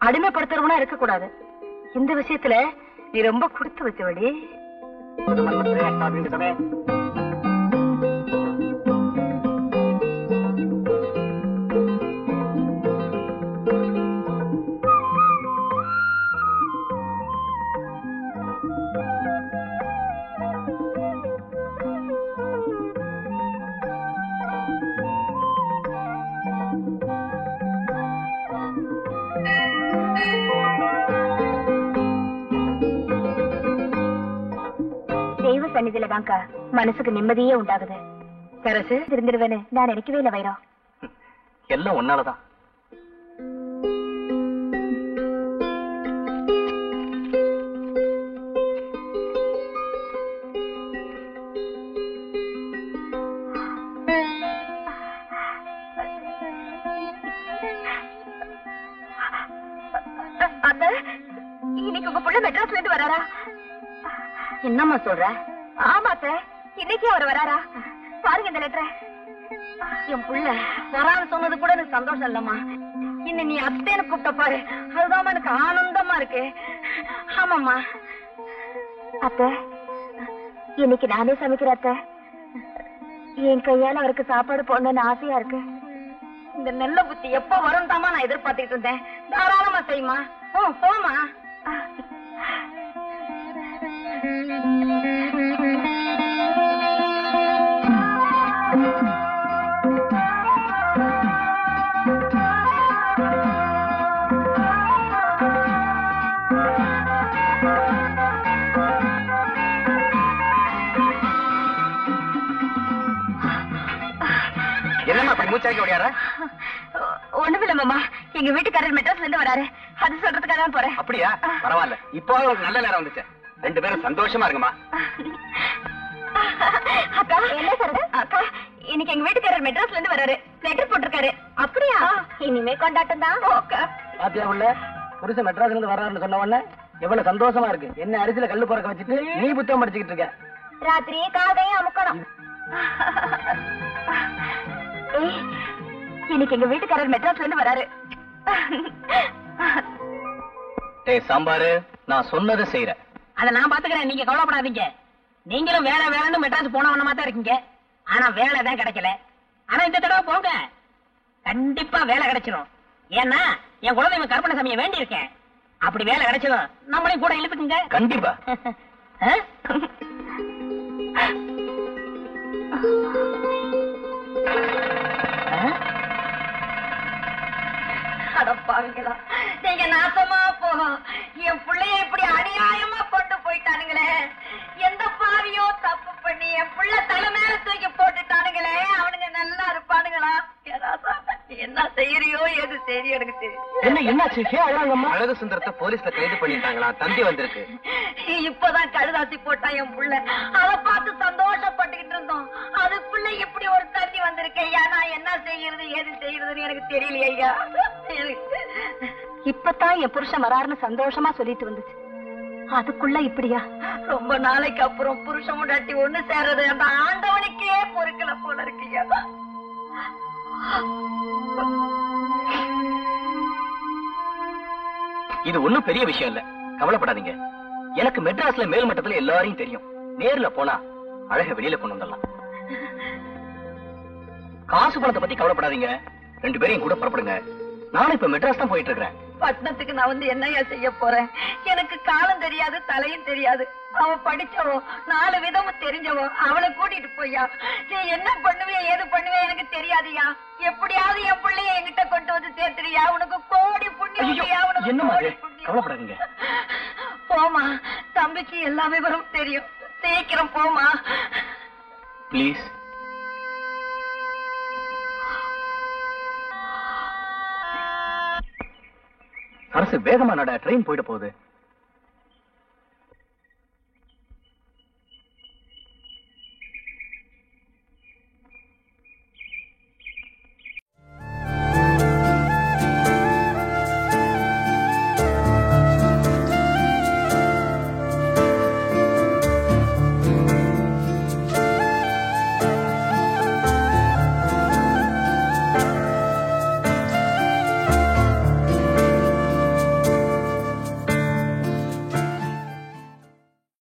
அடிமைப்படுத்துறவனா இருக்க கூடாது. இந்த விஷயத்துல நீ ரொம்ப கொடுத்து வச்சவடி. தெய்வ சன்னிதியில தான்க்கா மனசுக்கு நிம்மதியே உண்டாகுது. சரசு திருந்திடுவேன்னு நான் நினைக்கவே இல்லை வைரம். எல்லாம் ஒன்னாலதான். அத்த, இன்னைக்கு உங்க புள்ள மெட்ராஸ்ல இருந்து வராரா? என்னம்மா சொல்ற? ஆமா அத்த, இன்னைக்கு அவர் வராரா? பாருங்க இந்த லெட்டரை. என் புள்ள வரான்னு சொன்னது கூட எனக்கு சந்தோஷம் இல்லம்மா. இன்னும் நீ அத்தேன்னு கூப்பிட்ட பாரு, அதுதான் எனக்கு ஆனந்தமா இருக்கு. ஆமாம்மா. அத்த, இன்னைக்கு நானே சமைக்கிறேன் அத்த. என் கையால அவருக்கு சாப்பாடு போடணும்னு ஆசையா இருக்கு. இந்த நல்ல புத்தி எப்ப வரும் தாமா நான் எதிர்பார்த்துக்கிட்டு இருந்தேன். தாராளமா செய்யுமா. போமா. என்னம்மா அப்படி மூச்சாக்கி ஓடியாரா? ஒண்ணுமில்ல மாமா, எங்க வீட்டுக்காரர் மெட்ராஸ்ல இருந்து வராரு, அது சொல்றதுக்காக தான் போறேன். அப்படியா? பரவாயில்ல, இப்போ உங்களுக்கு நல்ல நேரம் வந்துச்சு. ரெண்டு பேரும் சந்தோஷமா இருக்குமா? அக்கா என்ன சொல்ற? அக்கா இன்னைக்கு எங்க வீட்டுக்காரர் மெட்ராஸ்ல இருந்து வராரு, லெட்டர் போட்டிருக்காரு. அப்படியா? இனிமே கொண்டாட்டம் தான். பாத்தியா உள்ள புருஷன் மெட்ராஸ்ல இருந்து வர்றாருன்னு சொன்ன உடனே எவ்வளவு சந்தோஷமா இருக்கு. என்ன அரிசியில கல்லு பறக்க வச்சுட்டு நீ புத்தகம் படிச்சுக்கிட்டு இருக்க. ராத்திரி காதையும் அமுக்கணும். இன்னைக்கு எங்க வீட்டுக்காரர் மெட்ராஸ்ல இருந்து வராரு. ஏய் சாம்பாரு, நான் சொன்னதை செய்யறேன். அத நான் பாத்துக்கிறேன், நீங்க கவலைப்படாதீங்க. நீங்களும் வேலை வேலைன்னு மெட்ராஸ் போனவனமா தான் இருக்கீங்க. ஆனா வேலை தான் கிடைக்கல. ஆனா இந்த தடவை போங்க, கண்டிப்பா வேலை கிடைச்சிடும். ஏன்னா என் குலதெய்வம் கற்பனை சாமியை வேண்டி இருக்கேன். அப்படி வேலை கிடைச்சிடும், நம்மளையும் கூட இழுத்துக்குங்க. கண்டிப்பா. அடப்பாவீங்களா, நீங்க நாசமா போகும். என் பிள்ளைய இப்படி அநியாயமா கொண்டு போயிட்டானுங்களே. எந்த பாவியோ தப்பு பண்ணி என் பிள்ளை தலை மேல தூக்கி போட்டுட்டானுங்களே. அவனுங்க நல்லா இருப்பானுங்களா? என்ன செய்யறியோ எது செய்யறியோ எனக்கு தெரியும். என்னாச்சு? அழகு சுந்தரத்தை போலீஸ்ல கைது பண்ணிட்டாங்களா? தந்தி வந்திருக்கு. இப்பதான் கழுதாசி போட்டான் என் புள்ள. அதை பார்த்து சந்தோஷப்பட்டுக்கிட்டு இருந்தோம். அதுக்குள்ள இப்படி ஒரு தண்ணி வந்திருக்கேன். நான் என்ன செய்யறது எது செய்யறதுன்னு எனக்கு தெரியலையே ஐயா. இப்பதான் என் புருஷன் வராருன்னு சந்தோஷமா சொல்லிட்டு வந்துச்சு, அதுக்குள்ள இப்படியா? ரொம்ப நாளைக்கு அப்புறம் புருஷன் முன்னாடி ஒண்ணு சேர்றது அந்த ஆண்டவனுக்கே பொறுக்கல போல இருக்கியா. இது ஒண்ணும் பெரிய விஷயம் இல்ல, கவலைப்படாதீங்க. எனக்கு மெட்ராஸ்ல மேல் மட்டத்துல எல்லாரையும் தெரியும். நேர்ல போனா அழக வெளியில கொண்டு வந்துடலாம். காசு பணத்தை பத்தி கவலைப்படாதீங்க, ரெண்டு பேரையும் கூட புறப்படுங்க. நானும் இப்ப மெட்ராஸ் தான் போயிட்டு இருக்கிறேன். பட்டணத்துக்கு நான் வந்து என்னையா செய்ய போறேன்? எனக்கு காலம் தெரியாது, தலையும் தெரியாது. அவ படிச்சவோ, 4 விதமும் தெரிஞ்சவோ. அவளை கூட்டிட்டு போய்யா நீ என்ன பண்ணுவிய ஏது பண்ணுவிய எனக்கு தெரியாதியா. எப்படியாவது என் பிள்ளைய என்கிட்ட கொண்டு வந்து சேர்த்துறியா? உனக்கு கோடி புண்ணியம். என்ன மாதிரி கவலைப்படாதீங்க. போமா, தம்பிக்கு எல்லா விவரம் தெரியும். சீக்கிரம் போமா பிளீஸ். அரசு வேகமா நட, ட்ரெயின் போயிட போகுது.